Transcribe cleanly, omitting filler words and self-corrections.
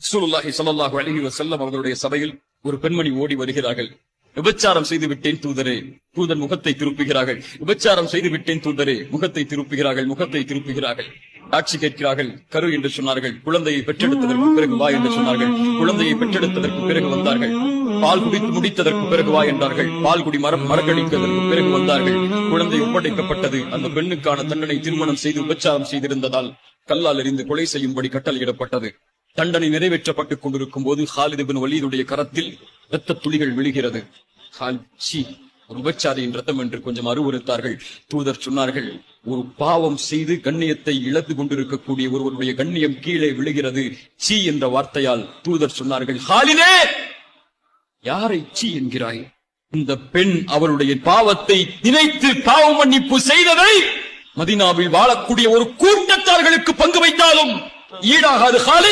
ரசூலுல்லாஹி ஸல்லல்லாஹு அலைஹி வஸல்லம் அவர்களுடைய சபையில் ஒரு பெண்மணி ஓடி வருகிறார்கள். விபச்சாரம் செய்து விட்டேன் தூதரே. தூதர் முகத்தை திருப்புகிறார்கள். விபச்சாரம் செய்து விட்டேன் தூதரே. முகத்தை திருப்புகிறார்கள். ஆட்சி கேட்கிறார்கள். கரு என்று சொன்னார்கள். குழந்தையை பெற்றெடுத்ததற்கு பிறகு வா என்று சொன்னார்கள். குழந்தையை பெற்றெடுத்ததற்கு பிறகு வந்தார்கள். பால் குடித்து முடித்ததற்கு பிறகு வா என்றார்கள். பால் குடி மரக்கடித்ததற்கு பிறகு வந்தார்கள். குழந்தை ஒப்படைக்கப்பட்டது. அந்த பெண்ணுக்கான தண்டனை திருமணம் செய்து விபச்சாரம் செய்திருந்ததால் கல்லால் எறிந்து கொலை செய்யும்படி கட்டளையிடப்பட்டது. தண்டனை நிறைவேற்றப்பட்டுக் கொண்டிருக்கும் போது ஹாலித் இப்னு வலீதுடைய கரத்தில் இரத்த துளிகள் விழுகிறது. ஒரு விபச்சாரியின் ரத்தம் என்று கொஞ்சம் அறிவுறுத்தார்கள். தூதர் சொன்னார்கள், ஒரு பாவம் செய்து கண்ணியத்தை இழந்து கொண்டிருக்கக்கூடிய ஒருவருடைய கண்ணியம் கீழே விழுகிறது. சீ என்ற வார்த்தையால் தூதர் சொன்னார்கள், ஹாலிதே, யாரை சீ என்கிறாய்? இந்த பெண் அவருடைய பாவத்தை நினைத்து பாவ மன்னிப்பு செய்ததை மதீனாவில் வாழக்கூடிய ஒரு கூட்டத்தார்களுக்கு பங்கு வைத்தாலும் ஈடாகாது. ஹாலித்